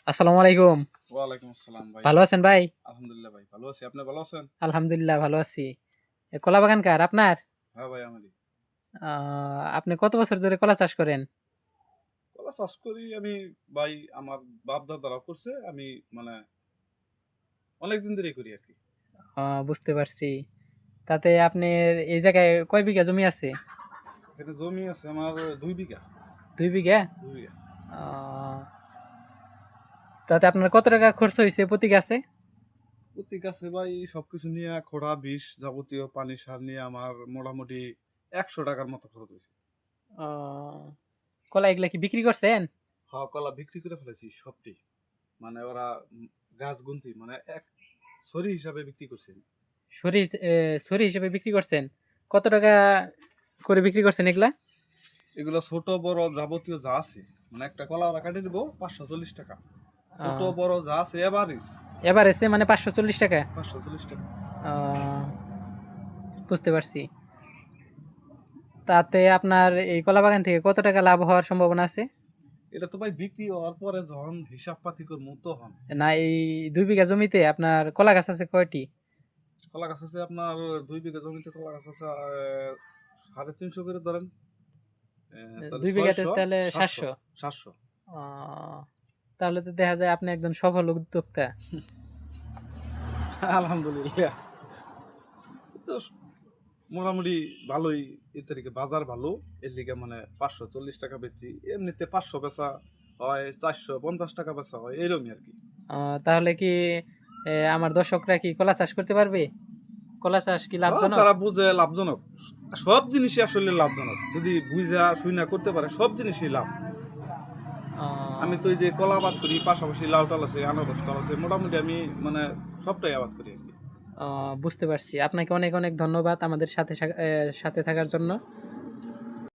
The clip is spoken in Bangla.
আসসালামু আলাইকুম। ওয়ালাইকুম আসসালাম ভাই। ভালো আছেন ভাই? আলহামদুলিল্লাহ ভাই ভালো আছি। আপনি ভালো আছেন? আলহামদুলিল্লাহ ভালো আছি। কলা বাগান কার আপনার? হ্যাঁ ভাই আমারই। আ আপনি কত বছর ধরে কলা চাষ করেন? কলা চাষ করি আমি ভাই আমার বাপ-দাদারা করছে। আমি মানে অনেকদিন ধরেই করি আরকি। বুঝতে পারছি। তাতে আপনার এই জায়গায় কয় বিঘা জমি আছে? এখানে জমি আছে আমার ২ বিঘা। ২ বিঘা? ২ বিঘা। আ তাতে আপনার কত টাকা খরচ হইছে প্রতি গাছে? প্রতি গাছে ভাই সবকিছু নিয়া খোড়া, বিষ, যাবতীয় পানি সার নিয়ে আমার মোটামুটি ৳১০০ মতো খরচ হইছে। অ কলা এগুলা কি বিক্রি করছেন? হ্যাঁ, কলা বিক্রি করে ফেলেছি সবটি। মানে ওরা গাছ গুনতি মানে এক ছড়ি হিসাবে বিক্রি করছে। সরি সরি হিসেবে বিক্রি করছেন? কত টাকা করে বিক্রি করছেন এগুলা? এগুলো ছোট বড় যাবতীয় যা আছে মানে একটা কলা ওরা কাটে দিব ৳৫৪০। আ ছোট বড় যা আছে এভারেজ এভারেজে মানে ৳৫৪০ ৳৫৪০। আ বুঝতে পারছি। তাতে আপনার এই কলা বাগান থেকে কত টাকা লাভ হওয়ার সম্ভাবনা আছে? এটা তো ভাই বিক্রি হওয়ার পরে যখন হিসাব পাতি করবো তখন। না এই ২ বিঘা জমিতে আপনার কলা গাছ আছে কয়টি? কলা গাছ আছে আপনার ২ বিঘা জমিতে কলা গাছ আছে ৩৫০ করে ধরেন। তাহলে ২ বিঘাতে ৬০০ তাহলে ৭০০ ৭০০। ৭০০। আ তাহলে তো দেখা যায় আপনি একজন সফল উদ্যোক্তা। আলহামদুলিল্লাহ। তো মোটামুটি ভালোই এই তারিখে বাজার ভালো। এর লিগে মানে ৳৫৪০ বেচছি। এমনিতে ৫০০ বেচা হয়, ৳৪৫০ বেচা হয় এরকমই আরকি। আ তাহলে কি আমার দর্শকরা কি কলা চাষ করতে পারবে? কলা চাষ কি হ্যাঁ, লাভজনক? যারা বুঝে লাভজনক। সব জিনিসই আসলে লাভজনক। যদি বুইঝা শুইনা করতে পারে সব জিনিসই লাভ। আ আমি তো এই যে কলা আবাদ করি, পাশাপাশি লাউ টাল আছে, আনারস টাল আছে। মোটামুটি আমি মানে সবটাই আবাদ করি আরকি। আ বুঝতে পারছি। আপনাকে অনেক, অনেক ধন্যবাদ আমাদের সাথে সাথে থাকার জন্য।